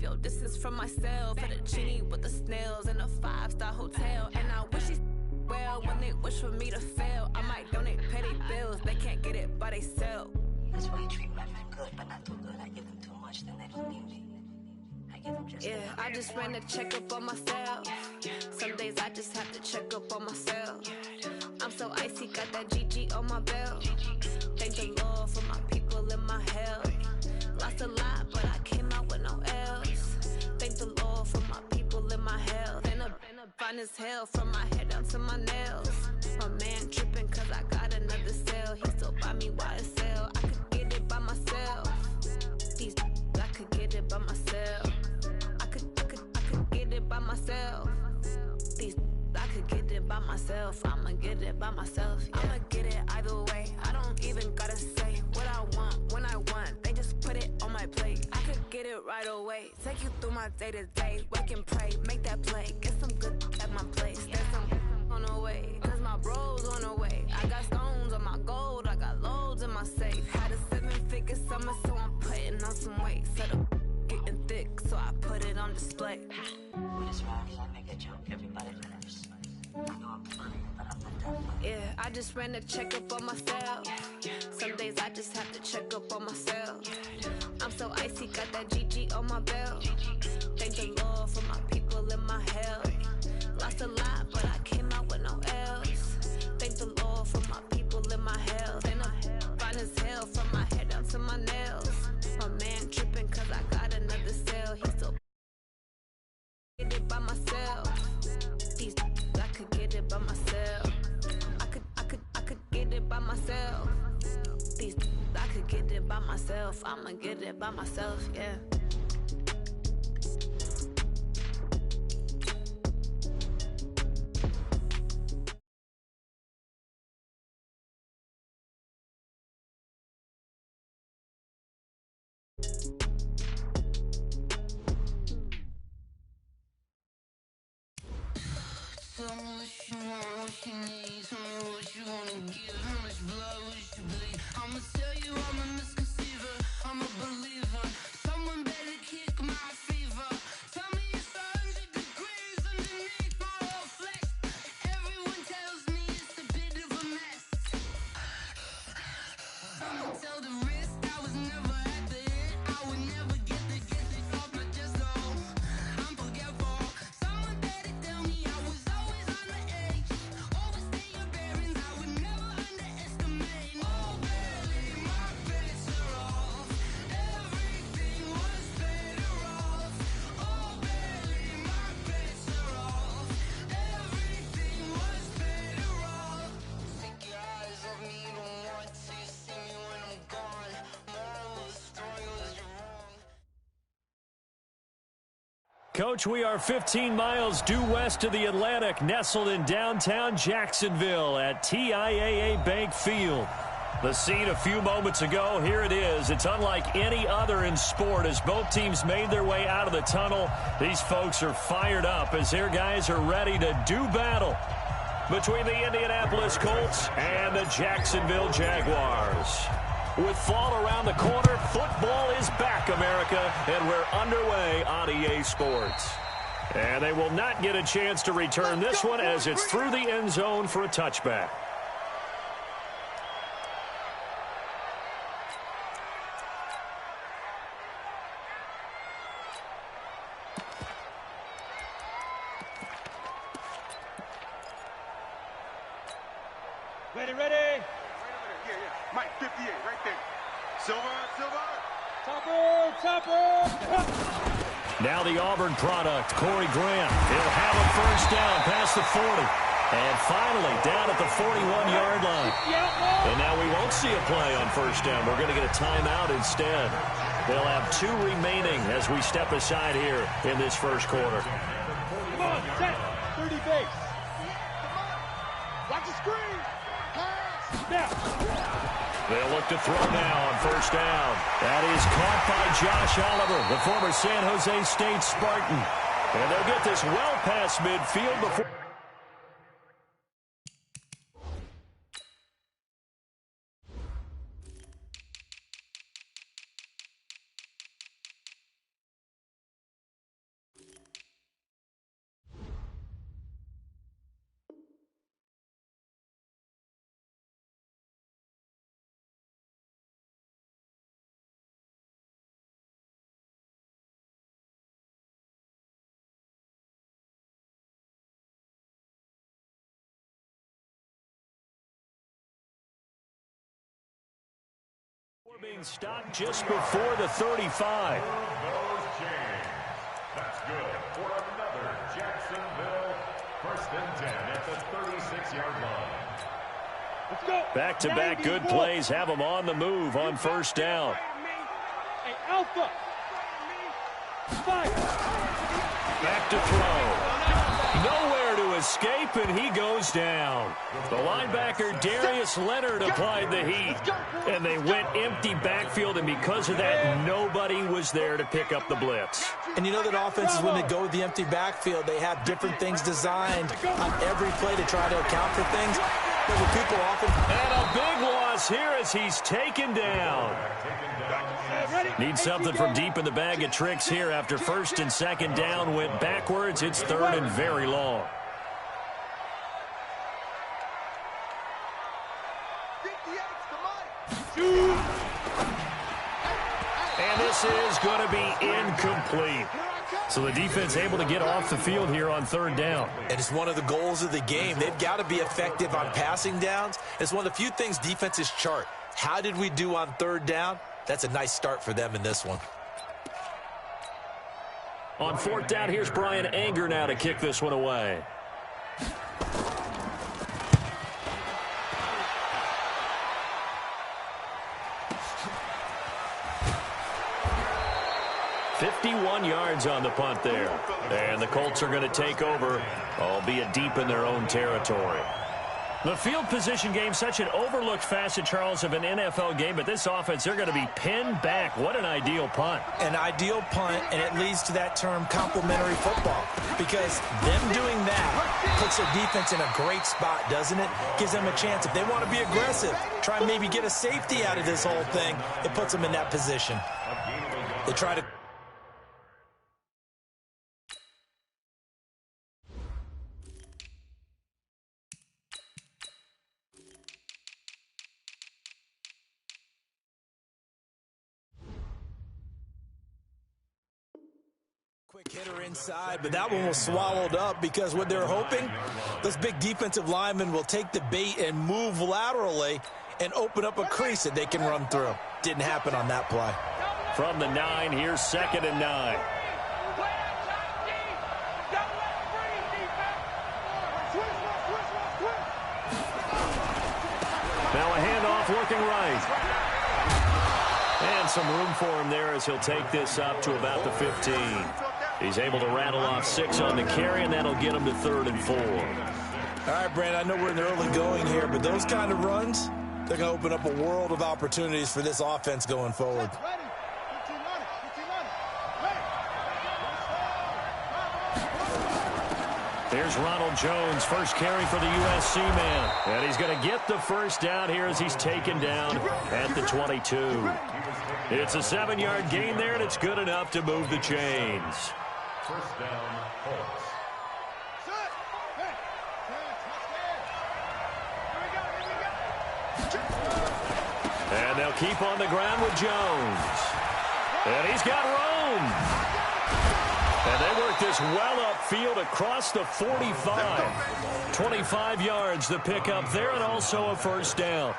Yo, this is from myself, for the genie with the snails in a 5-star hotel. And I wish it well when they wish for me to fail. I might donate petty bills, they can't get it by themselves. That's why you treat my men good, but not too good. I give them too much, then they don't need me. I give them just enough. I just ran a checkup on myself. Some days I just have to check up on myself. I'm so icy, got that GG on my belt. Thank the Lord for my people in my health. Lost a lot, but I came out with no else. Thank the Lord for my people in my health. And a fine as hell from my head down to my nails. My man tripping cause I got another cell. He still buy me YSL. I could get it by myself. These I could get it by myself. I could get it by myself. These I could get it by myself. I'ma get it by myself. Yeah. I'ma get it either way. I don't even gotta say what I want when I want. They just put it on my plate. I could get it right away. Take you through my day to day. Wake and pray, make that play. Get some good at my place. There's some on the way, cause my bro's on the way. I got stones on my gold. I got loads in my safe. Had a 7-figure summer, so I'm putting on some weight. Set up getting thick, so I put it on display. With this round, I make a joke, everybody laughs. I know I'm funny, but I'm not that funny. Yeah, I just ran a checkup on myself. Some days I just have to check up on myself. I'm so icy, got that GG on my belt. Thank the Lord for my people in my health. Lost a lot, but I came out with no else. Thank the Lord for my people in my health. And I'm fine as hell from my head down to my nails. My man tripping cause I got another cell. He still get it by myself. These I could get it by myself. I could get it by myself. These I could get it by myself. I'ma get it by myself, yeah. Tell me what you want, what you need. Tell me what you wanna give. How much blood would you bleed? I'ma tell you I'm a misconceiver. I'm a believer. Someone better kick my fever. Tell me it's 100 degrees underneath my whole flesh. Everyone tells me it's a bit of a mess. Someone tell the risk I was never at the hit. I would never get the off my chest, though. I'm forgetful. Someone better tell me I was always on the edge. Overstay your bearings, I would never underestimate. Oh, barely, my bets are off. Everything was better off. Oh, barely, my bets are off. Everything was better off. Take your eyes off me, you don't want to see me when I'm gone. Moral of the story was you're wrong. Coach, we are 15 miles due west of the Atlantic, nestled in downtown Jacksonville at TIAA Bank Field. The scene a few moments ago, here it is. It's unlike any other in sport as both teams made their way out of the tunnel. These folks are fired up as their guys are ready to do battle between the Indianapolis Colts and the Jacksonville Jaguars. With fall around the corner, football is back, America, and we're underway on EA Sports. And they will not get a chance to return this one as it's through the end zone for a touchback. Ready, ready. Wait a minute. Yeah. Mike, 58, right there. Silver. Topper. Now the Auburn product, Corey Graham. He'll have a first down past the 40. And finally, down at the 41-yard line. And now we won't see a play on first down. We're going to get a timeout instead. They'll have 2 remaining as we step aside here in this first quarter. Come on, set. 30 base. Watch the screen. Now. They'll look to throw now on first down. That is caught by Josh Oliver, the former San Jose State Spartan. And they'll get this well past midfield before... Being stopped just before the 35. That's good for another Jacksonville 1st and 10 at the 36-yard line. Let's go. Back-to-back good plays have them on the move on first down. Hey, Alpha. Fire. Back to throw. Nowhere to escape, and he goes down. The linebacker, Darius Leonard, applied the heat. And they went empty backfield, and because of that, nobody was there to pick up the blitz. And you know that offenses, when they go with the empty backfield, they have different things designed on every play to try to account for things. But people often... And a big loss here as he's taken down. Need something from deep in the bag of tricks here after 1st and 2nd down went backwards. It's 3rd and very long. And this is going to be incomplete. So the defense able to get off the field here on 3rd down. And it's one of the goals of the game. They've got to be effective on passing downs. It's one of the few things defenses chart. How did we do on 3rd down? That's a nice start for them in this one. On 4th down, here's Brian Anger now to kick this one away. "51 yards on the punt there. And the Colts are going to take over, albeit deep in their own territory. The field position game, such an overlooked facet, Charles, of an NFL game, but this offense, they're going to be pinned back. What an ideal punt. An ideal punt, and it leads to that term complementary football, because them doing that puts their defense in a great spot, doesn't it? Gives them a chance. If they want to be aggressive, try and maybe get a safety out of this whole thing, it puts them in that position. They try to... Quick hitter inside, but that one was swallowed up because what they're hoping, those big defensive linemen will take the bait and move laterally and open up a crease that they can run through. Didn't happen on that play. From the 9, here's 2nd and 9. Now a handoff working right. And some room for him there as he'll take this up to about the 15. He's able to rattle off 6 on the carry, and that'll get him to 3rd and 4. All right, Brand, I know we're in the early going here, but those kind of runs, they're going to open up a world of opportunities for this offense going forward. Here's Ronald Jones, first carry for the USC man. And he's going to get the first down here as he's taken down at the 22. It's a 7-yard gain there, and it's good enough to move the chains. First down, Colts. And they'll keep on the ground with Jones. And he's got room. And they work this well upfield across the 45. 25 yards the pickup there, and also a first down.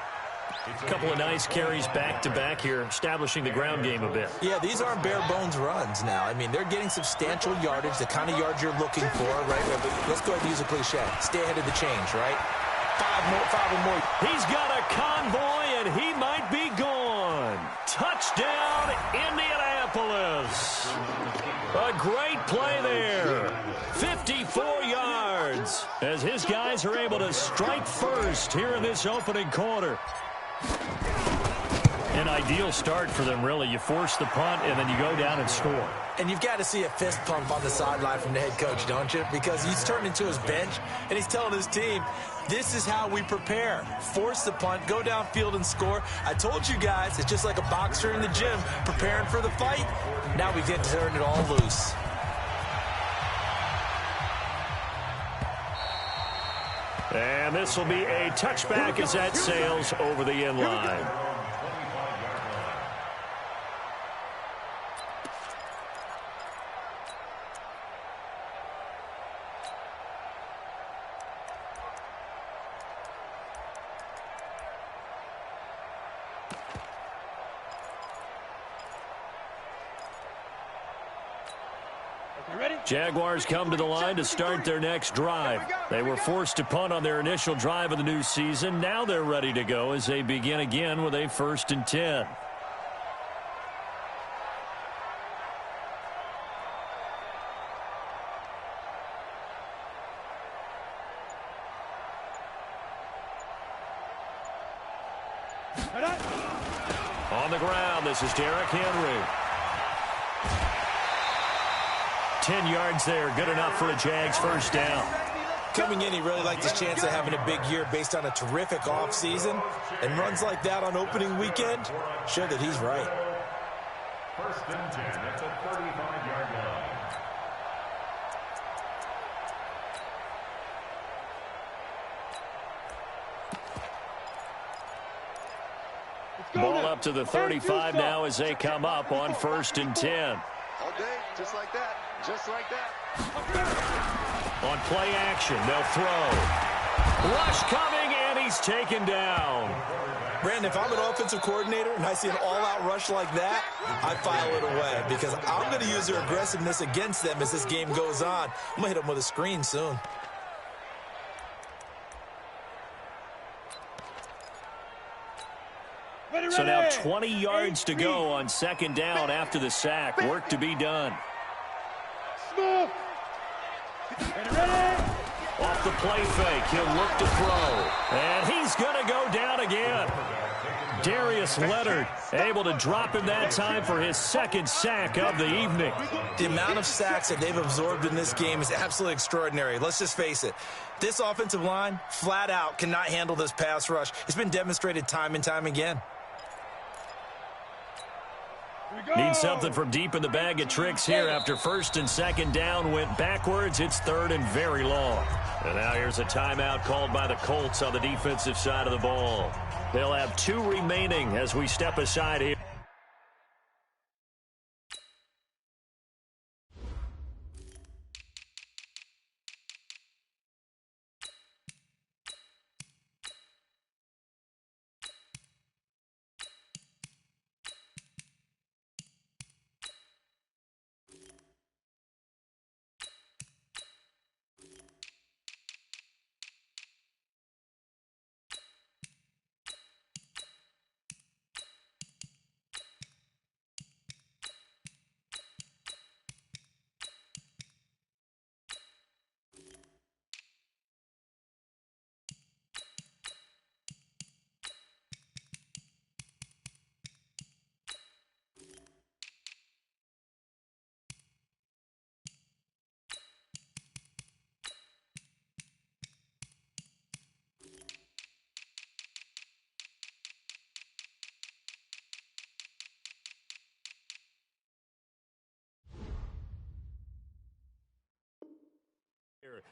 A couple of nice carries back-to-back here, establishing the ground game a bit. Yeah, these aren't bare-bones runs now. I mean, they're getting substantial yardage, the kind of yards you're looking for, right? Let's go ahead and use a cliche. Stay ahead of the change, right? Five or more. He's got a convoy, and he might be gone. Touchdown, Indianapolis. A great play there. 54 yards as his guys are able to strike first here in this opening quarter. An ideal start for them, really. You force the punt, and then you go down and score. And you've got to see a fist pump on the sideline from the head coach, don't you? Because he's turned into his bench, and he's telling his team, this is how we prepare. Force the punt, go downfield and score. I told you guys, it's just like a boxer in the gym preparing for the fight. Now we get to turn it all loose. And this will be a touchback as that sails over the end line. Jaguars come to the line to start their next drive. They were forced to punt on their initial drive of the new season. Now they're ready to go as they begin again with a 1st and 10. On the ground, this is Derrick Henry. 10 yards there, good enough for a Jags 1st down. Coming in, he really liked his chance of having a big year based on a terrific offseason. And runs like that on opening weekend show that he's right. 1st and 10 at the 35-yard line. Ball up to the 35 now as they come up on 1st and 10. All day, just like that. Just like that. On play action, they'll throw. Rush coming, and he's taken down. Brandon, if I'm an offensive coordinator and I see an all-out rush like that, I file it away because I'm going to use their aggressiveness against them as this game goes on. I'm going to hit them with a screen soon. So now 20 yards to go on 2nd down after the sack. Work to be done. Off the play fake, he'll look to throw. And he's going to go down again. Darius Leonard able to drop him that time for his 2nd sack of the evening. The amount of sacks that they've absorbed in this game is absolutely extraordinary. Let's just face it. This offensive line, flat out, cannot handle this pass rush. It's been demonstrated time and time again. Need something from deep in the bag of tricks here after 1st and 2nd down went backwards. It's 3rd and very long. And now here's a timeout called by the Colts on the defensive side of the ball. They'll have 2 remaining as we step aside here.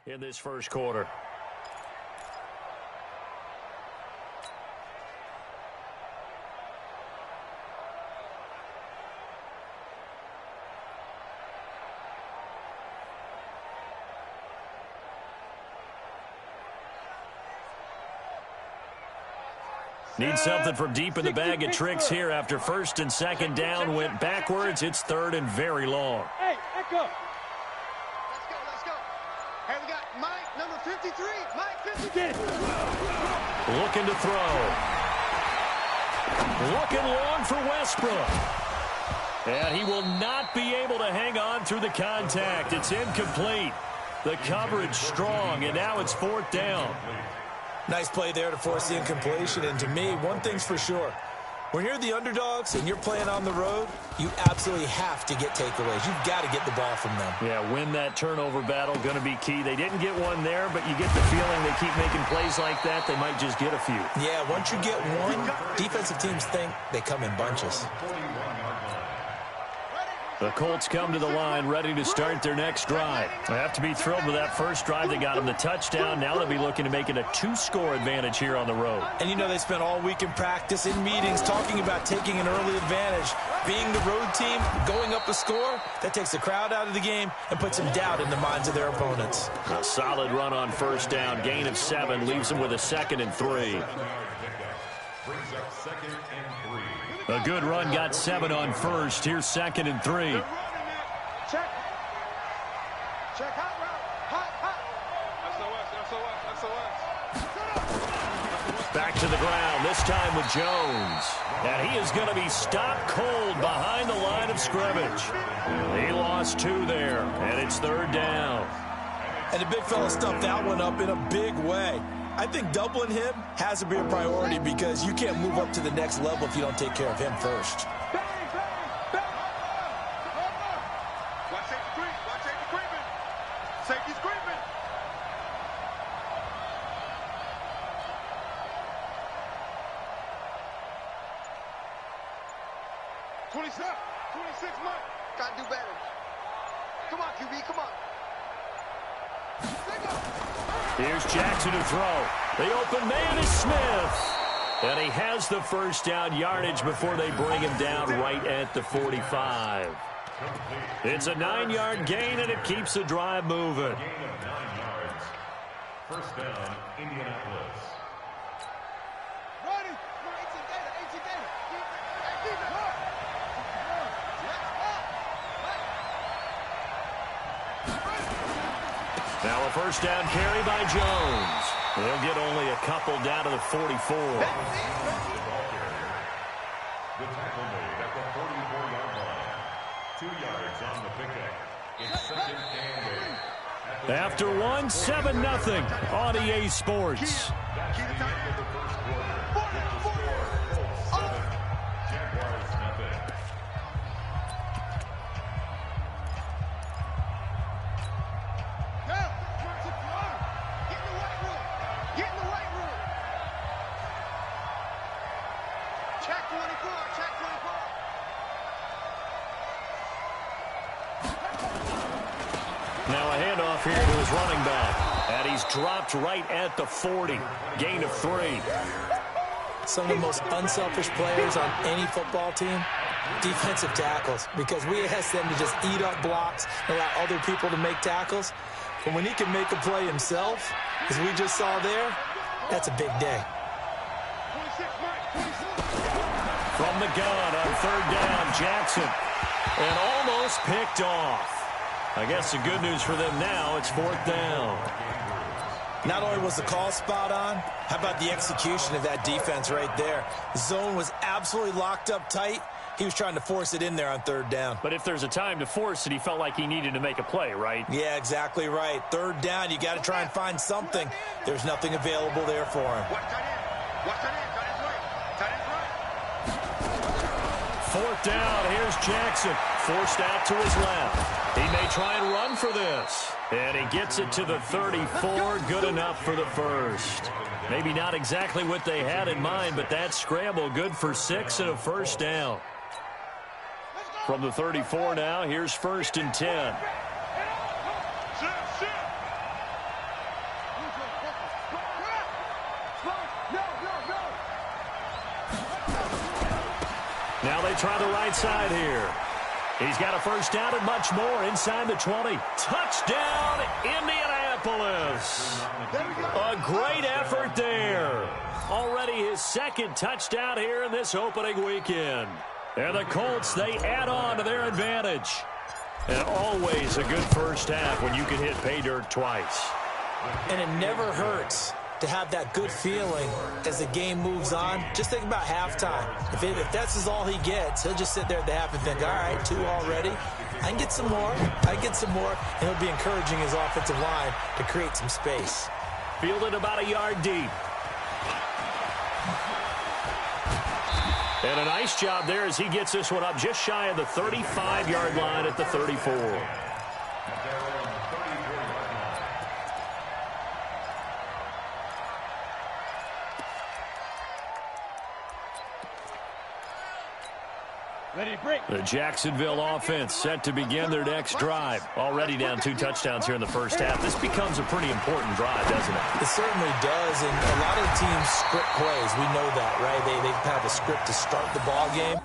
In this 1st quarter. Need something from deep in the bag of tricks here after 1st and 2nd down went backwards. It's 3rd and very long. Hey, echo. Let's go. Hey, we got Mike, number 53. Mike, 53. Looking to throw. Looking long for Westbrook. And he will not be able to hang on through the contact. It's incomplete. The coverage strong, and now it's 4th down. Nice play there to force the incompletion. And to me, one thing's for sure. When you're the underdogs and you're playing on the road, you absolutely have to get takeaways. You've got to get the ball from them. Yeah, win that turnover battle, going to be key. They didn't get one there, but you get the feeling they keep making plays like that, they might just get a few. Yeah, once you get one, defensive teams think they come in bunches. The Colts come to the line ready to start their next drive. They have to be thrilled with that first drive. They got them the touchdown. Now they'll be looking to make it a 2-score advantage here on the road. And you know they spent all week in practice, in meetings, talking about taking an early advantage. Being the road team, going up a score, that takes the crowd out of the game and puts some doubt in the minds of their opponents. A solid run on first down. Gain of 7 leaves them with a 2nd and 3. A good run got 7 on first. Here's 2nd and 3. this time with Jones. And he is going to be stopped cold behind the line of scrimmage. He lost 2 there, and it's 3rd down. And the big fella stuffed that one up in a big way. I think doubling him has to be a priority because you can't move up to the next level if you don't take care of him first. Watch safety creep. Watch safety creeping. Safety's creeping. "26, 26 Mike. Gotta do better. Come on, QB, come on. Here's Jackson to throw. The open man is Smith. And he has the first down yardage before they bring him down right at the 45. It's a 9-yard gain, and it keeps the drive moving. Gain of 9 yards. First down, Indianapolis. Ready. 18 data, 18 data. Keep it hard. Now a first down carry by Jones. They'll get only a couple down to the 44. The ball carrier. The tackle made at the 44-yard line. 2 yards on the pickup. It's 2nd and 8. After 1, 7-0 on EA Sports. That's the end of the first quarter. With the score, Colts 7, Jaguars nothing. Now, get in the weight room. Get in the weight room. Check 24. Check 24. Now a handoff here to his running back. And he's dropped right at the 40. Gain of 3. Some of the most unselfish players on any football team, defensive tackles, because we ask them to just eat up blocks and allow other people to make tackles. But when he can make a play himself, as we just saw there, that's a big day. 26 Mike. 26. From the gun on 3rd down, Jackson. And almost picked off. I guess the good news for them now, it's 4th down. Not only was the call spot on, how about the execution of that defense right there? The zone was absolutely locked up tight. He was trying to force it in there on 3rd down. But if there's a time to force it, he felt like he needed to make a play, right? Yeah, exactly right. 3rd down, you got to try and find something. There's nothing available there for him. Watch tight end. Watch tight end. Tight end's right. Tight end's right. 4th down, here's Jackson. Forced out to his left. He may try and run for this. And he gets it to the 34. Good enough for the first. Maybe not exactly what they had in mind, but that scramble good for 6 and a first down. From the 34 now, here's 1st and 10. Now they try the right side here. He's got a first down and much more inside the 20. Touchdown, Indianapolis. A great effort there. Already his 2nd touchdown here in this opening weekend. And the Colts, they add on to their advantage. And always a good first half when you can hit pay dirt twice. And it never hurts to have that good feeling as the game moves on. Just think about halftime. If that's all he gets, he'll just sit there at the half and think, all right, 2 already. I can get some more. I can get some more. And he'll be encouraging his offensive line to create some space. Fielded about a yard deep. And a nice job there as he gets this one up just shy of the 35-yard line at the 34. Ready to break. The Jacksonville offense set to begin their next drive. Already down 2 touchdowns here in the first half. This becomes a pretty important drive, doesn't it? It certainly does, and a lot of teams script plays. We know that, right? They have a script to start the ball game.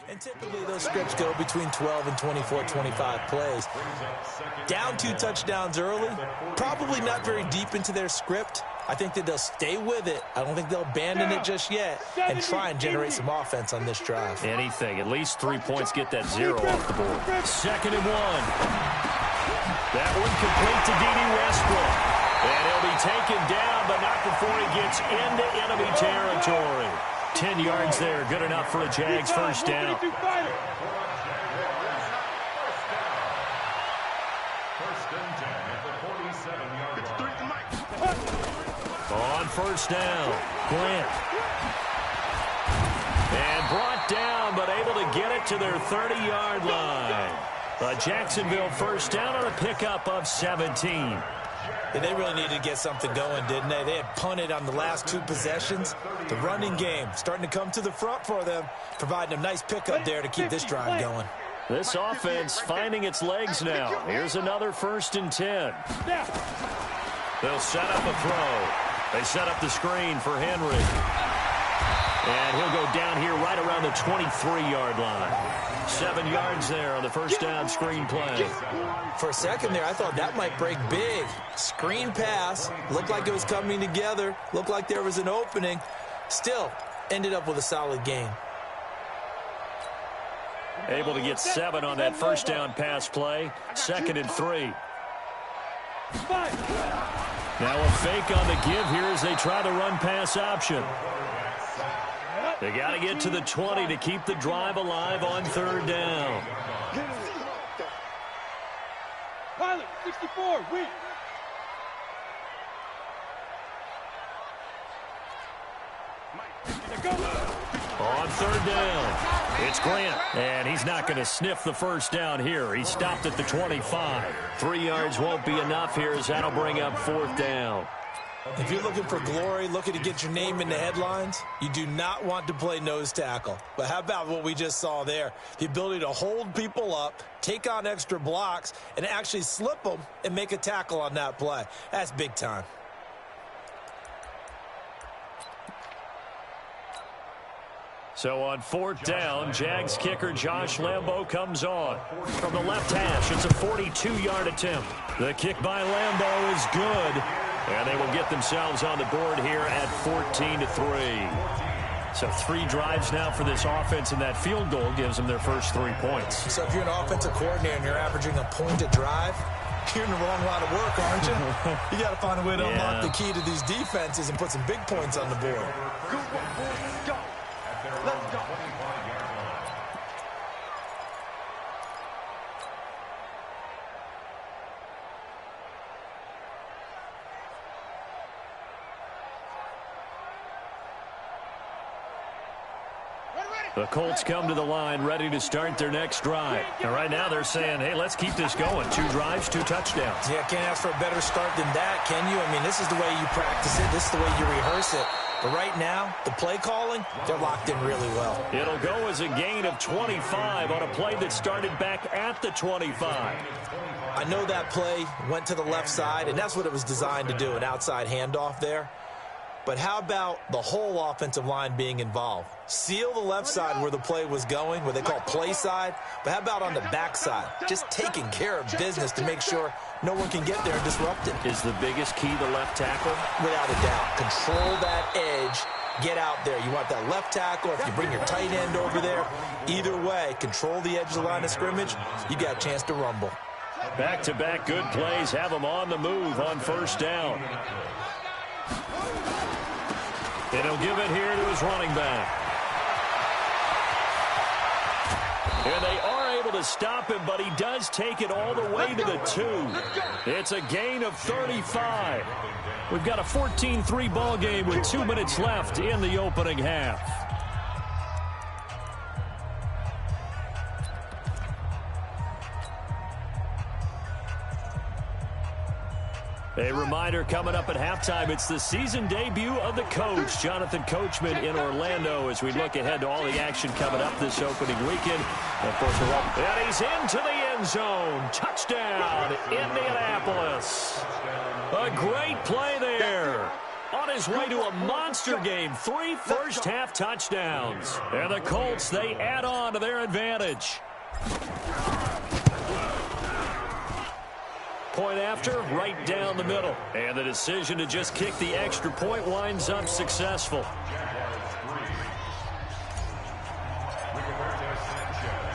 And typically those scripts go between 12 and 24, 25 plays. Down 2 touchdowns early, probably not very deep into their script. I think that they'll stay with it. I don't think they'll abandon it just yet and try and generate some offense on this drive. Anything, at least 3 points, get that 0 off the board. 2nd and 1. That one complete to D.D. Westbrook. And he'll be taken down, but not before he gets into enemy territory. 10 yards there, good enough for a Jags first down. First and 10 at the 47-yard line. On first down, Grant. And brought down, but able to get it to their 30-yard line. A Jacksonville first down on a pickup of 17. And they really needed to get something going, didn't they? They had punted on the last 2 possessions. The running game starting to come to the front for them, providing a nice pickup there to keep this drive going. This offense finding its legs now. Here's another 1st and 10. They'll set up a throw. They set up the screen for Henry. And he'll go down here right around the 23-yard line. 7 yards there on the first down screen play. For a second there, I thought that might break big. Screen pass. Looked like it was coming together. Looked like there was an opening. Still, ended up with a solid gain. Able to get 7 on that first down pass play. 2nd and 3. Now a fake on the give here as they try the run pass option. They got to get to the 20 to keep the drive alive on 3rd down. Pilot, 64, weak. On 3rd down, it's Grant. And he's not going to sniff the first down here. He stopped at the 25. 3 yards won't be enough here as that'll bring up 4th down. If you're looking for glory, looking to get your name in the headlines, you do not want to play nose tackle. But how about what we just saw there? The ability to hold people up, take on extra blocks, and actually slip them and make a tackle on that play. That's big time. So on 4th down, Jags kicker Josh Lambo comes on. From the left hash, it's a 42-yard attempt. The kick by Lambo is good. And they will get themselves on the board here at 14-3. So 3 drives now for this offense, and that field goal gives them their first 3 points. So if you're an offensive coordinator and you're averaging a point a drive, you're in the wrong line of work, aren't you? You got to find a way to unlock the key to these defenses and put some big points on the board. Let's go. The Colts come to the line ready to start their next drive. And right now they're saying, hey, let's keep this going. 2 drives, 2 touchdowns. Yeah, can't ask for a better start than that, can you? I mean, this is the way you practice it. This is the way you rehearse it. But right now, the play calling, they're locked in really well. It'll go as a gain of 25 on a play that started back at the 25. I know that play went to the left side, and that's what it was designed to do, an outside handoff there. But how about the whole offensive line being involved? Seal the left side where the play was going, what they call play side. But how about on the back side? Just taking care of business to make sure no one can get there and disrupt it. Is the biggest key the left tackle? Without a doubt. Control that edge. Get out there. You want that left tackle. If you bring your tight end over there, either way, control the edge of the line of scrimmage. You got a chance to rumble. Back-to-back good plays have them on the move on first down. And he'll give it here to his running back. And they are able to stop him, but he does take it all the way to the 2. It's a gain of 35. We've got a 14-3 ball game with 2 minutes left in the opening half. A reminder coming up at halftime, it's the season debut of the coach, Jonathan Coachman in Orlando, as we look ahead to all the action coming up this opening weekend. And of course, and he's into the end zone. Touchdown, Indianapolis. A great play there. On his way to a monster game, 3 first-half touchdowns. And the Colts, they add on to their advantage. Point after, right down the middle. And the decision to just kick the extra point winds up successful.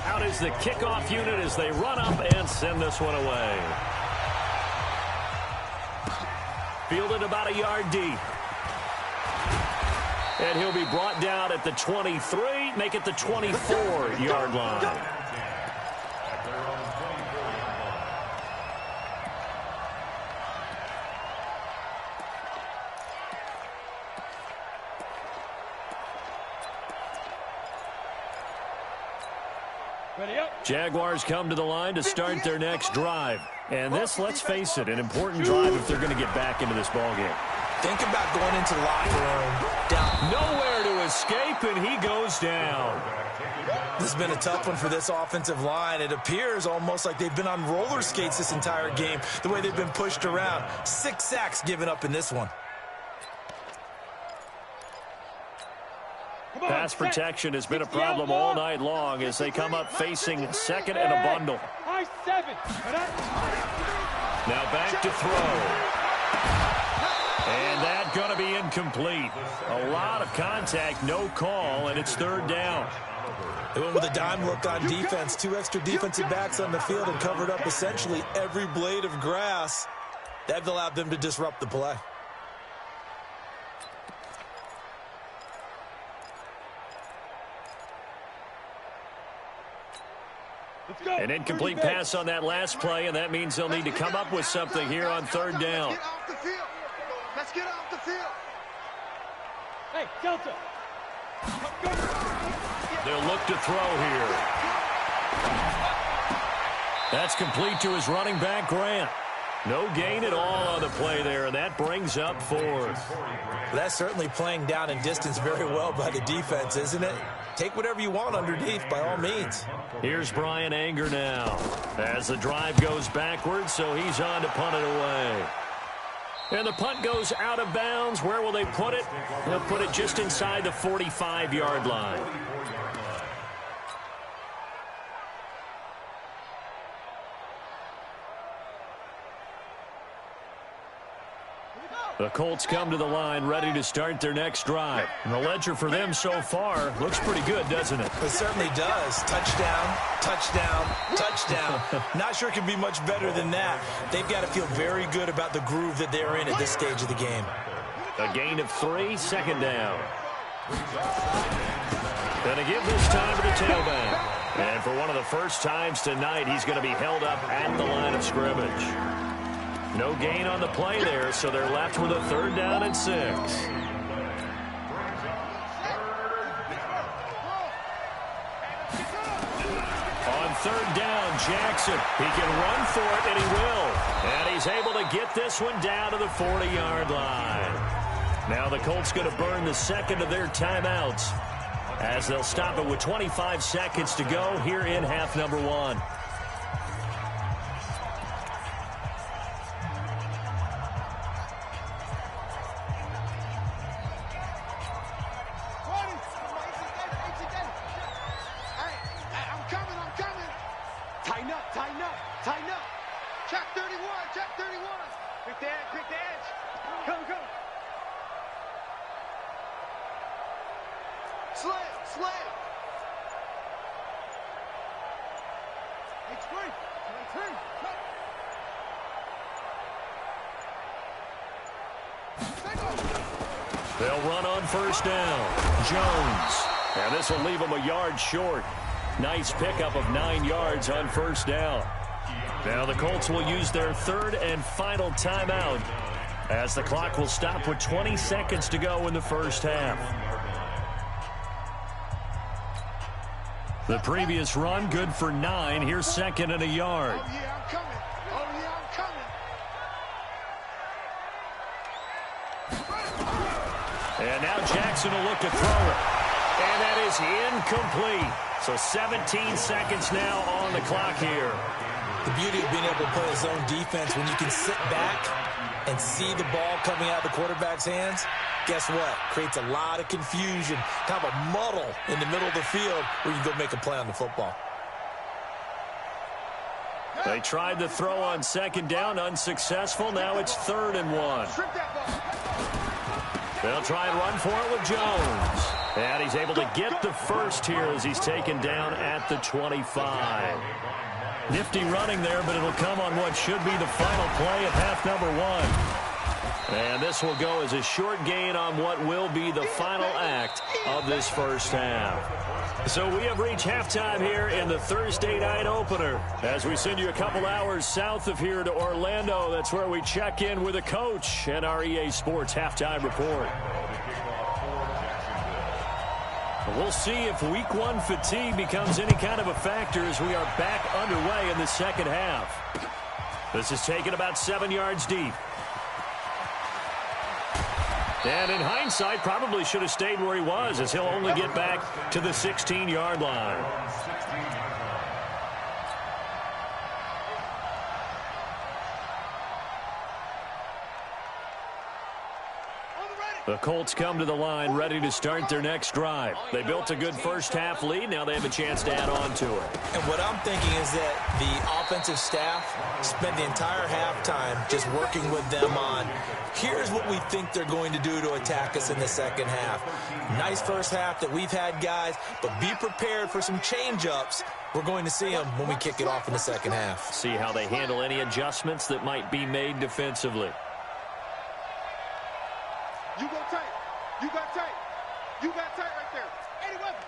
Out is the kickoff unit as they run up and send this one away. Fielded about a yard deep. And he'll be brought down at the 23, make it the 24-yard line. Jaguars come to the line to start their next drive. And this, let's face it, an important drive if they're going to get back into this ballgame. Think about going into the locker room down. Nowhere to escape, and he goes down. This has been a tough one for this offensive line. It appears almost like they've been on roller skates this entire game, the way they've been pushed around. 6 sacks given up in this one. Pass protection has been a problem all night long as they come up facing second and a bundle. Now back to throw. And that's going to be incomplete. A lot of contact, no call, and it's third down. They went with a dime look on defense. 2 extra defensive backs on the field and covered up essentially every blade of grass. That allowed them to disrupt the play. An incomplete pass on that last play, and that means they'll need to come up with something here on third down. Let's get off the field. Hey, Delta. They'll look to throw here. That's complete to his running back, Grant. No gain at all on the play there, and that brings up fourth. That's certainly playing down in distance very well by the defense, isn't it? Take whatever you want underneath, by all means. Here's Brian Anger now as the drive goes backwards, so he's on to punt it away. And the punt goes out of bounds. Where will they put it? They'll put it just inside the 45-yard line. The Colts come to the line ready to start their next drive. And the ledger for them so far looks pretty good, doesn't it? It certainly does. Touchdown, touchdown, touchdown. Not sure it can be much better than that. They've got to feel very good about the groove that they're in at this stage of the game. A gain of 3, second down. Gonna give this time to the tailback. And for one of the first times tonight, he's going to be held up at the line of scrimmage. No gain on the play there, so they're left with a third down and 6. On third down, Jackson. He can run for it, and he will. And he's able to get this one down to the 40-yard line. Now the Colts going to burn the second of their timeouts as they'll stop it with 25 seconds to go here in half number 1. They'll run on first down. Jones. And this will leave him a yard short. Nice pickup of 9 yards on first down. Now the Colts will use their third and final timeout as the clock will stop with 20 seconds to go in the first half. The previous run good for 9. Here's second and a yard. Oh, yeah, I'm coming. Oh, yeah, I'm coming. And now Jackson will look to throw it. And that is incomplete. So 17 seconds now on the clock here. The beauty of being able to play a zone defense when you can sit back and see the ball coming out of the quarterback's hands, guess what? Creates a lot of confusion, kind of a muddle in the middle of the field where you can go make a play on the football. They tried to throw on second down, unsuccessful. Now it's 3rd and 1. They'll try and run for it with Jones. And he's able to get the first here as he's taken down at the 25. Nifty running there, but it'll come on what should be the final play of half number 1. And this will go as a short gain on what will be the final act of this first half. So we have reached halftime here in the Thursday night opener. As we send you a couple hours south of here to Orlando, that's where we check in with the coach and our EA Sports halftime report. We'll see if week 1 fatigue becomes any kind of a factor as we are back underway in the second half. This is taken about 7 yards deep. And in hindsight, probably should have stayed where he was, as he'll only get back to the 16-yard line. The Colts come to the line ready to start their next drive. They built a good first-half lead. Now they have a chance to add on to it. And what I'm thinking is that the offensive staff spent the entire halftime just working with them on, here's what we think they're going to do to attack us in the second half. Nice first half that we've had, guys, but be prepared for some change-ups. We're going to see them when we kick it off in the second half. See how they handle any adjustments that might be made defensively. You go tight. You got tight. You got tight right there. Eddie Weapon.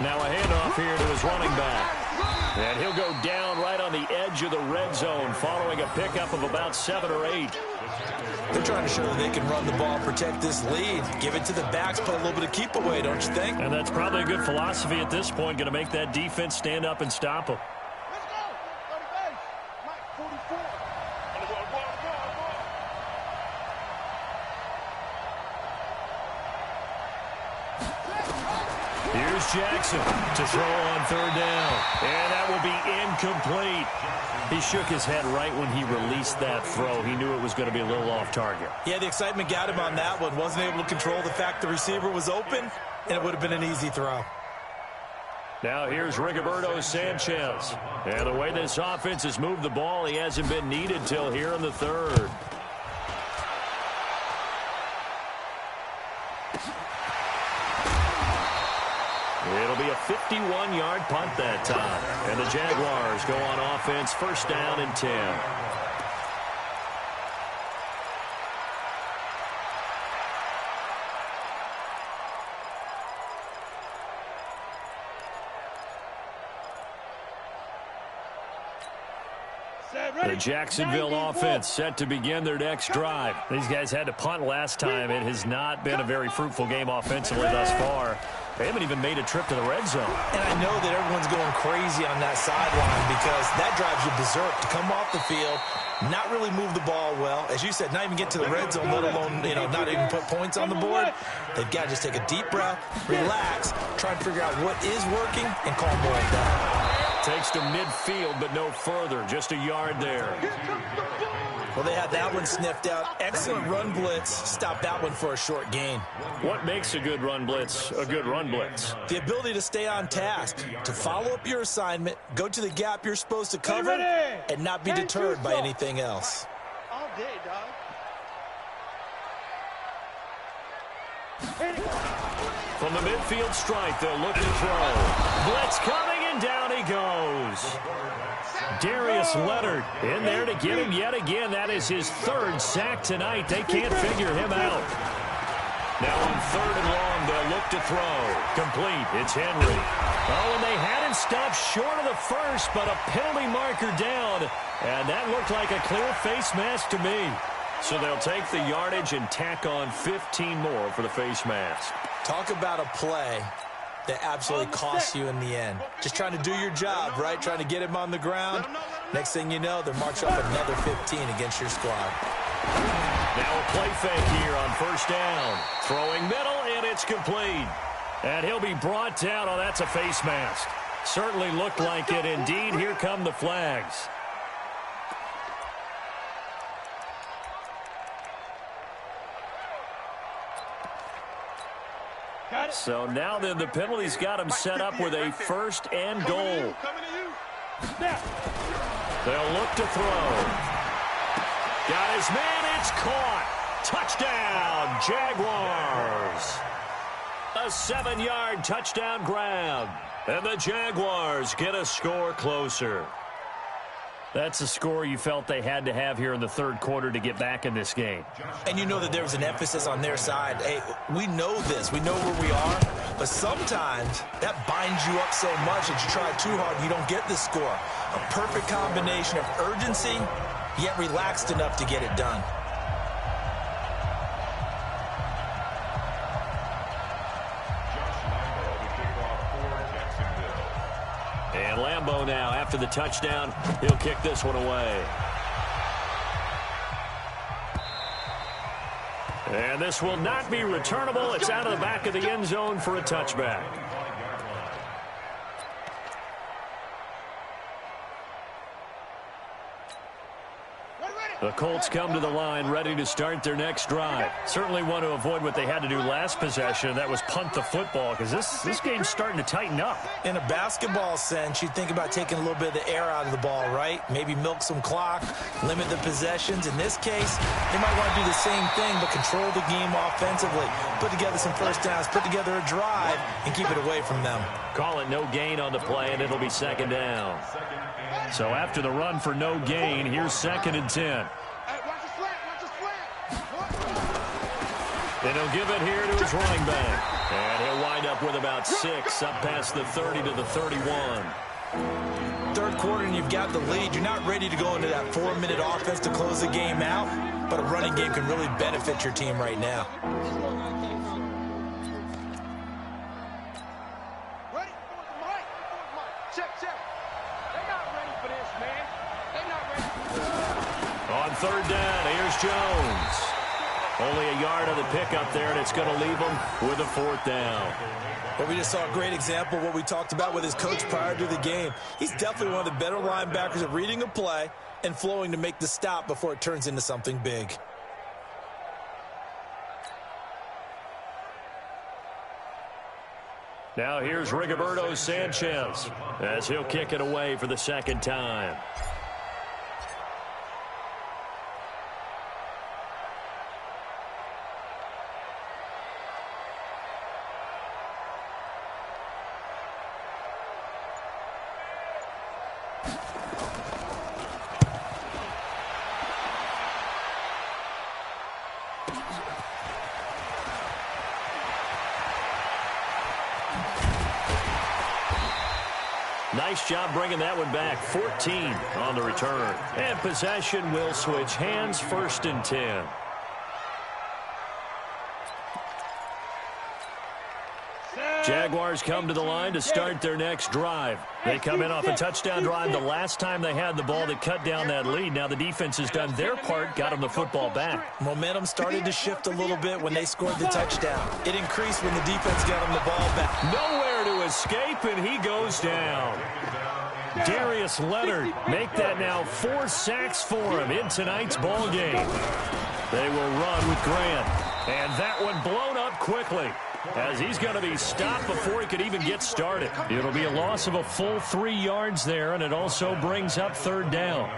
Now a handoff here to his running back. And he'll go down right on the edge of the red zone following a pickup of about 7 or 8. They're trying to show that they can run the ball, protect this lead, give it to the backs, put a little bit of keep away, don't you think? And that's probably a good philosophy at this point, going to make that defense stand up and stop them. Let's go. 30 base. Mike, 44. Here's Jackson to throw on 3rd down. And that will be incomplete. He shook his head right when he released that throw. He knew it was going to be a little off target. Yeah, the excitement got him on that one. Wasn't able to control the fact the receiver was open, and it would have been an easy throw. Now here's Rigoberto Sanchez. And the way this offense has moved the ball, he hasn't been needed till here in the 3rd. It'll be a 51-yard punt that time. And the Jaguars go on offense, 1st down and 10. The Jacksonville offense set to begin their next drive. These guys had to punt last time. It has not been a very fruitful game offensively thus far. They haven't even made a trip to the red zone. And I know that everyone's going crazy on that sideline because that drives you berserk to come off the field, not really move the ball well. As you said, not even get to the red zone, let alone, not even put points on the board. They've got to just take a deep breath, relax, try and figure out what is working, and calm ball down. Takes to midfield, but no further. Just a yard there. Well, they had that one sniffed out. Excellent run blitz. Stop that one for a short gain. What makes a good run blitz a good run blitz? The ability to stay on task, to follow up your assignment, go to the gap you're supposed to cover, and not be deterred by anything else. All day, dog. From the midfield stripe, they'll look to throw. Blitz coming, and down he goes. Darius Leonard in there to get him yet again. That is his 3rd sack tonight. They can't figure him out. Now on 3rd and long, they'll look to throw. Complete. It's Henry. Oh, and they had him stopped short of the first, but a penalty marker down. And that looked like a clear face mask to me. So they'll take the yardage and tack on 15 more for the face mask. Talk about a play that absolutely costs you in the end. Just trying to do your job, right? Trying to get him on the ground. Next thing you know, they're marching up another 15 against your squad. Now a play fake here on 1st down. Throwing middle, and it's complete. And he'll be brought down. Oh, that's a face mask. Certainly looked like it. Indeed, here come the flags. So now then the penalty's got him set up with a first and goal. They'll look to throw. Got his man, it's caught. Touchdown, Jaguars. A 7-yard touchdown grab. And the Jaguars get a score closer. That's a score you felt they had to have here in the third quarter to get back in this game. And you know that there was an emphasis on their side. Hey, we know this. We know where we are. But sometimes that binds you up so much that you try too hard, you don't get the score. A perfect combination of urgency, yet relaxed enough to get it done. And Lambeau now, after the touchdown, he'll kick this one away. And this will not be returnable. It's out of the back of the end zone for a touchback. The Colts come to the line ready to start their next drive. Certainly want to avoid what they had to do last possession. That was punt the football, because this game's starting to tighten up. In a basketball sense, you think about taking a little bit of the air out of the ball, right? Maybe milk some clock, limit the possessions. In this case, they might want to do the same thing, but control the game offensively. Put together some first downs, put together a drive, and keep it away from them. Call it no gain on the play, and it'll be second down. So after the run for no gain, here's 2nd and 10. And he'll give it here to his running back. And he'll wind up with about 6, up past the 30 to the 31. Third quarter and you've got the lead. You're not ready to go into that 4-minute offense to close the game out, but a running game can really benefit your team right now. Ready? Check. They're not ready for this, man. They're not ready. On third down, here's Jones. Only a yard on the pickup there, and it's going to leave him with a 4th down. Well, we just saw a great example of what we talked about with his coach prior to the game. He's definitely one of the better linebackers at reading a play and flowing to make the stop before it turns into something big. Now here's Rigoberto Sanchez as he'll kick it away for the 2nd time. Nice job bringing that one back. 14 on the return. And possession will switch hands, 1st and 10. Jaguars come to the line to start their next drive. They come in off a touchdown drive the last time they had the ball that cut down that lead. Now the defense has done their part, got them the football back. Momentum started to shift a little bit when they scored the touchdown. It increased when the defense got them the ball back. Nowhere to escape, and he goes down. Darius Leonard make that now 4 sacks for him in tonight's ball game. They will run with Grant. And that one blown up quickly, as he's going to be stopped before he could even get started. It'll be a loss of a full 3 yards there, and it also brings up 3rd down.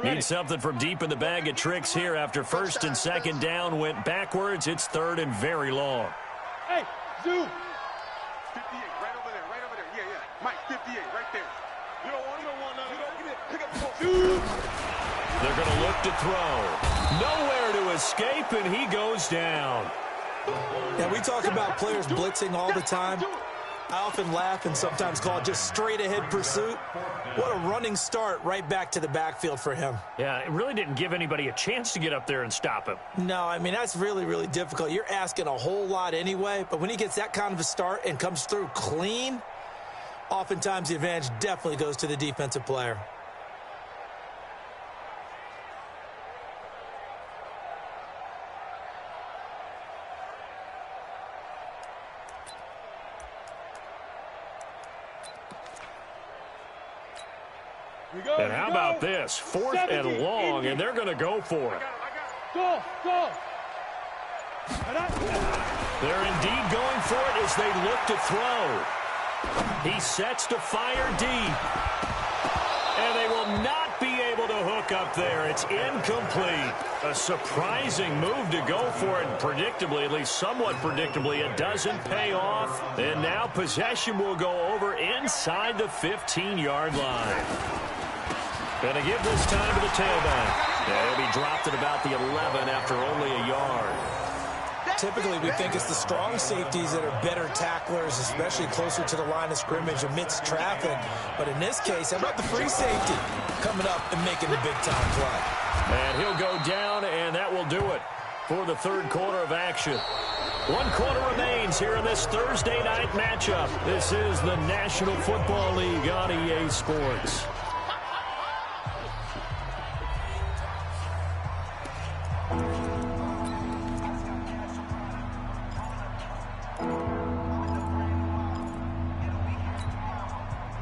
Need something from deep in the bag of tricks here after 1st and 2nd down went backwards. It's 3rd and very long. Hey, Zoo. 58, right over there. Yeah. Mike, 58, right there. You don't want none. You don't get it. Pick up the ball. Zoo. They're going to look to throw. Nowhere to escape, and he goes down. Now, we talk about players blitzing all the time. I often laugh and sometimes call it just straight-ahead pursuit. What a running start right back to the backfield for him. Yeah, it really didn't give anybody a chance to get up there and stop him. No, I mean, that's really, really difficult. You're asking a whole lot anyway, but when he gets that kind of a start and comes through clean, oftentimes the advantage definitely goes to the defensive player. And how about this? 4th and long, and they're going to go for it. Go. They're indeed going for it as they look to throw. He sets to fire deep. And they will not be able to hook up there. It's incomplete. A surprising move to go for it. Predictably, at least somewhat predictably, it doesn't pay off. And now possession will go over inside the 15-yard line. Going to give this time to the tailback. And he'll be dropped at about the 11 after only a yard. Typically, we think it's the strong safeties that are better tacklers, especially closer to the line of scrimmage amidst traffic. But in this case, how about the free safety coming up and making the big-time play? And he'll go down, and that will do it for the third quarter of action. 1 quarter remains here in this Thursday night matchup. This is the National Football League on EA Sports.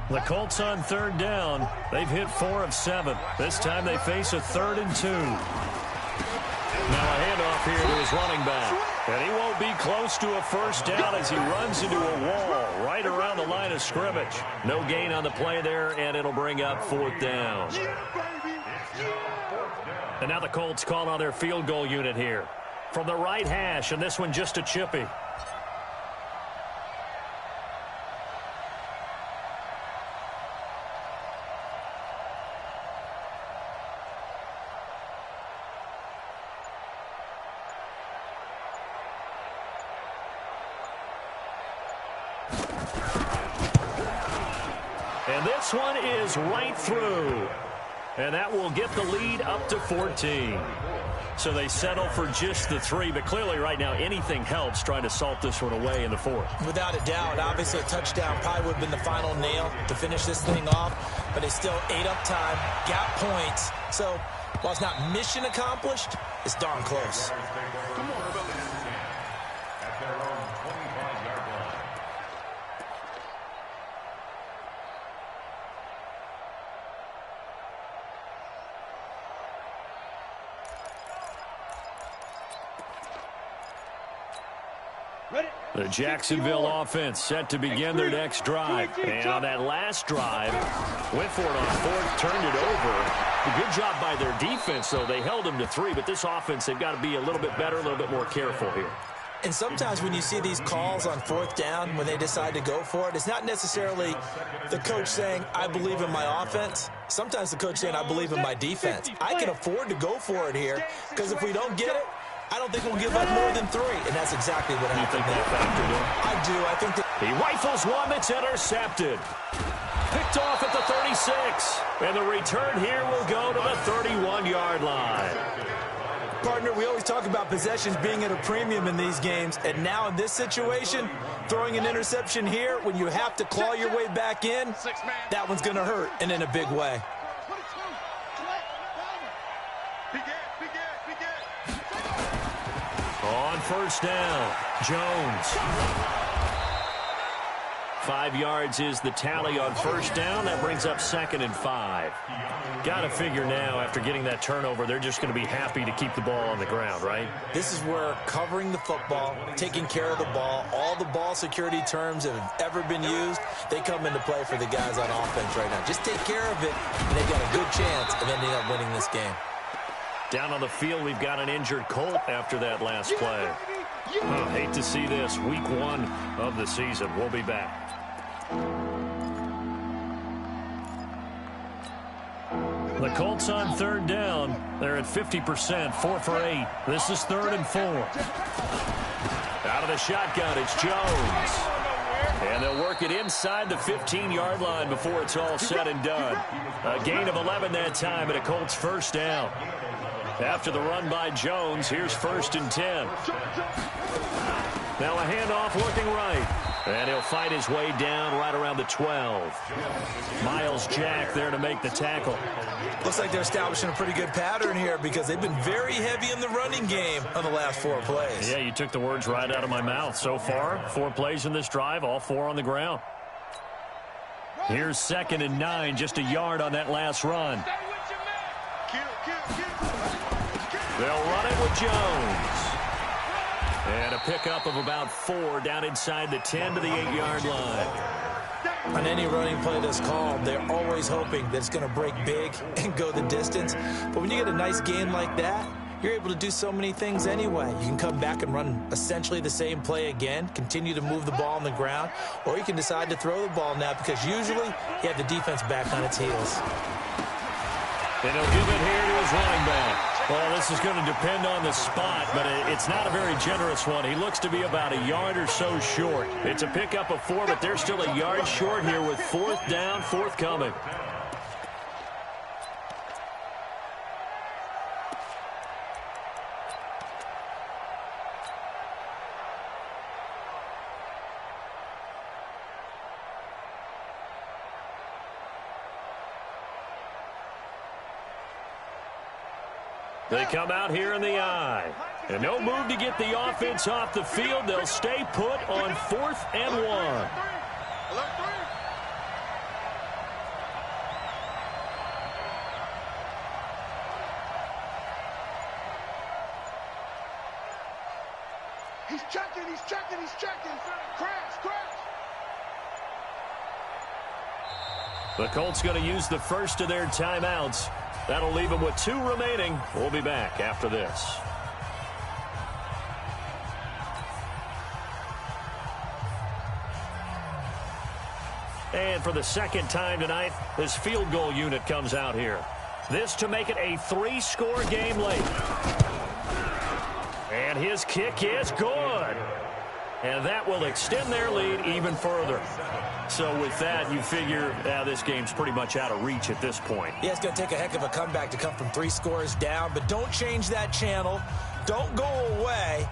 The Colts on 3rd down. They've hit 4 of 7. This time they face a 3rd and 2. Now a handoff here to his running back. And he won't be close to a first down as he runs into a wall right around the line of scrimmage. No gain on the play there, and it'll bring up 4th down. And now the Colts call on their field goal unit here. From the right hash, and this one just a chippy. And this one is right through. And that will get the lead up to 14. So they settle for just the 3. But clearly right now anything helps trying to salt this one away in the 4th. Without a doubt. Obviously a touchdown probably would have been the final nail to finish this thing off. But they still ate up time, got points. So while it's not mission accomplished, it's darn close. Come on, at their own 25-yard line. The Jacksonville offense set to begin their next drive. And on that last drive, went for it on 4th, turned it over. A good job by their defense, though. They held them to 3, but this offense, they've got to be a little bit better, a little bit more careful here. And sometimes when you see these calls on 4th down, when they decide to go for it, it's not necessarily the coach saying, I believe in my offense. Sometimes the coach saying, I believe in my defense. I can afford to go for it here, because if we don't get it, I don't think we'll give up more than 3, and that's exactly what happened there. I do. I think that he rifles one that's intercepted. Picked off at the 36, and the return here will go to the 31-yard line. Partner, we always talk about possessions being at a premium in these games, and now in this situation, throwing an interception here when you have to claw your way back in, that one's going to hurt, and in a big way. On 1st down, Jones. 5 yards is the tally on 1st down. That brings up 2nd and 5. Got to figure now, after getting that turnover, they're just going to be happy to keep the ball on the ground, right? This is where covering the football, taking care of the ball, all the ball security terms that have ever been used, they come into play for the guys on offense right now. Just take care of it, and they've got a good chance of ending up winning this game. Down on the field, we've got an injured Colt after that last play. Oh, hate to see this. Week 1 of the season. We'll be back. The Colts on 3rd down. They're at 50%, 4 for 8. This is 3rd and 4. Out of the shotgun, it's Jones. And they'll work it inside the 15-yard line before it's all said and done. A gain of 11 that time, and a Colts 1st down. After the run by Jones, here's 1st and 10. Now a handoff looking right. And he'll fight his way down right around the 12. Miles Jack there to make the tackle. Looks like they're establishing a pretty good pattern here because they've been very heavy in the running game on the last 4 plays. Yeah, you took the words right out of my mouth. So far, 4 plays in this drive, all 4 on the ground. Here's 2nd and 9, just a yard on that last run. They'll run it with Jones. And a pickup of about 4 down inside the 10 to the 8-yard line. On any running play that's called, they're always hoping that it's going to break big and go the distance. But when you get a nice gain like that, you're able to do so many things anyway. You can come back and run essentially the same play again, continue to move the ball on the ground, or you can decide to throw the ball now because usually you have the defense back on its heels. And he'll give it here to his running back. Well, this is going to depend on the spot, but it's not a very generous one. He looks to be about a yard or so short. It's a pickup of 4, but they're still a yard short here with 4th down, forthcoming. They come out here in the I. And no move to get the offense off the field. They'll stay put on 4th and 1. He's checking. Crash. The Colts going to use the first of their timeouts. That'll leave them with 2 remaining. We'll be back after this. And for the second time tonight, this field goal unit comes out here. This to make it a 3-score game late. And his kick is good. And that will extend their lead even further. So with that, you figure this game's pretty much out of reach at this point. Yeah, it's going to take a heck of a comeback to come from 3 scores down, but don't change that channel. Don't go away.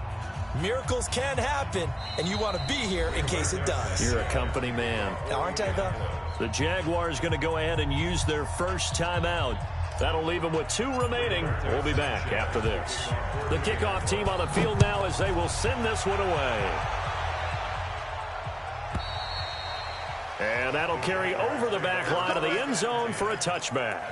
Miracles can happen, and you want to be here in case it does. You're a company man. Aren't I, though? The Jaguars going to go ahead and use their first timeout. That'll leave them with 2 remaining. We'll be back after this. The kickoff team on the field now as they will send this one away. And that'll carry over the back line of the end zone for a touchback.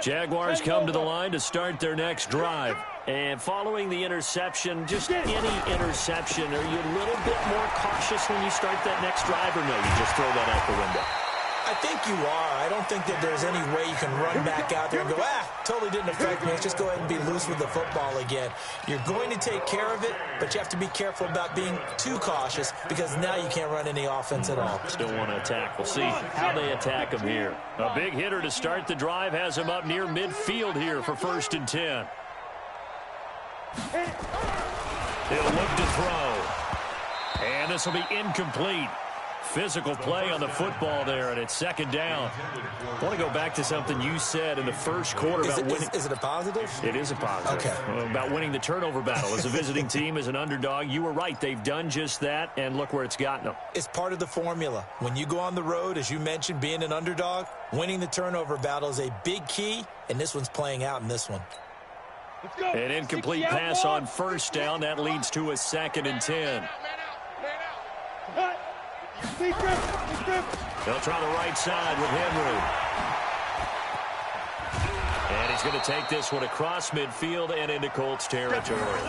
Jaguars come to the line to start their next drive. And following the interception, just any interception, are you a little bit more cautious when you start that next drive, or no, you just throw that out the window? I think you are. I don't think that there's any way you can run back out there and go, totally didn't affect me. Let's just go ahead and be loose with the football again. You're going to take care of it, but you have to be careful about being too cautious because now you can't run any offense at all. Still want to attack. We'll see how they attack him here. A big hitter to start the drive has him up near midfield here for 1st and 10. He'll look to throw. And this will be incomplete. Physical play on the football there, and it's 2nd down. I want to go back to something you said in the first quarter about winning. Is it a positive? It is a positive. Okay. About winning the turnover battle. As a visiting team, as an underdog, you were right. They've done just that, and look where it's gotten them. It's part of the formula. When you go on the road, as you mentioned, being an underdog, winning the turnover battle is a big key, and this one's playing out in this one. Let's go. An incomplete pass on 1st down. That leads to a 2nd and 10. They'll try the right side with Henry. And he's going to take this one across midfield and into Colts territory.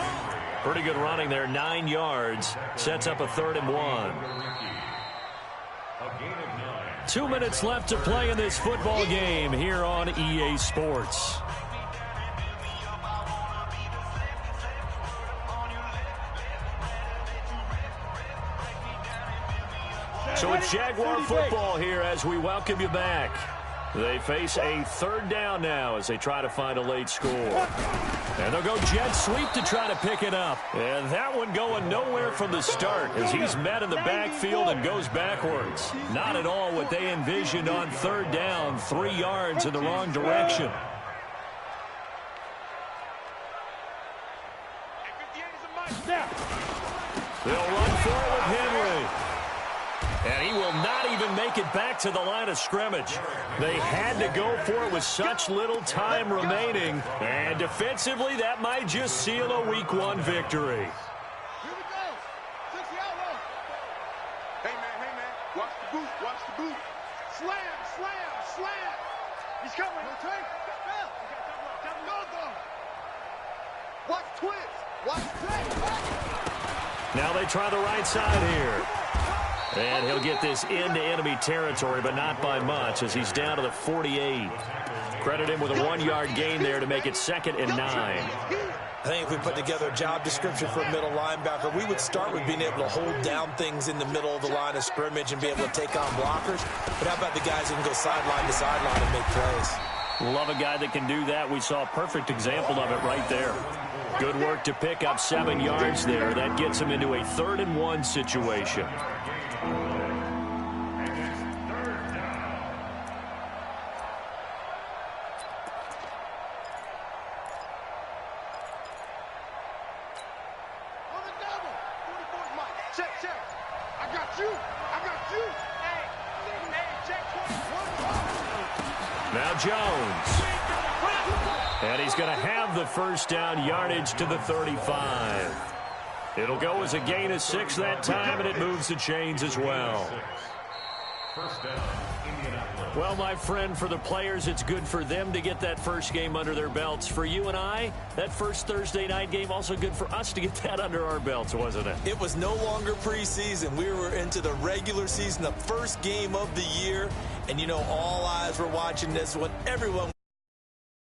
Pretty good running there, 9 yards. Sets up a 3rd and 1. 2 minutes left to play in this football game here on EA Sports. So it's Jaguar football here as we welcome you back. They face a 3rd down now as they try to find a late score. And they'll go jet sweep to try to pick it up. And that one going nowhere from the start as he's met in the backfield and goes backwards. Not at all what they envisioned on 3rd down, 3 yards in the wrong direction. They'll run for it with Henry. And he will not even even make it back to the line of scrimmage. They had to go for it with such little time remaining. And defensively, that might just seal a Week 1 victory. Here we go. 60 out low. Hey, man. Watch the boot. Watch the boot. Slam. He's coming. Rotate. Go. Watch twist. Watch twist. Now they try the right side here. And he'll get this into enemy territory, but not by much as he's down to the 48. Credit him with a 1-yard gain there to make it 2nd and 9. I think if we put together a job description for a middle linebacker, we would start with being able to hold down things in the middle of the line of scrimmage and be able to take on blockers. But how about the guys who can go sideline to sideline and make plays? Love a guy that can do that. We saw a perfect example of it right there. Good work to pick up 7 yards there. That gets him into a 3rd and 1 situation. Check. I got you. Hey, check 21. Now Jones. And he's going to have the first down yardage to the 35. It'll go as a gain of 6 that time, and it moves the chains as well. First down, Indianapolis. Well, my friend, for the players, it's good for them to get that first game under their belts. For you and I, that first Thursday night game, also good for us to get that under our belts, wasn't it? It was no longer preseason. We were into the regular season, the first game of the year. And, you know, all eyes were watching this one. Everyone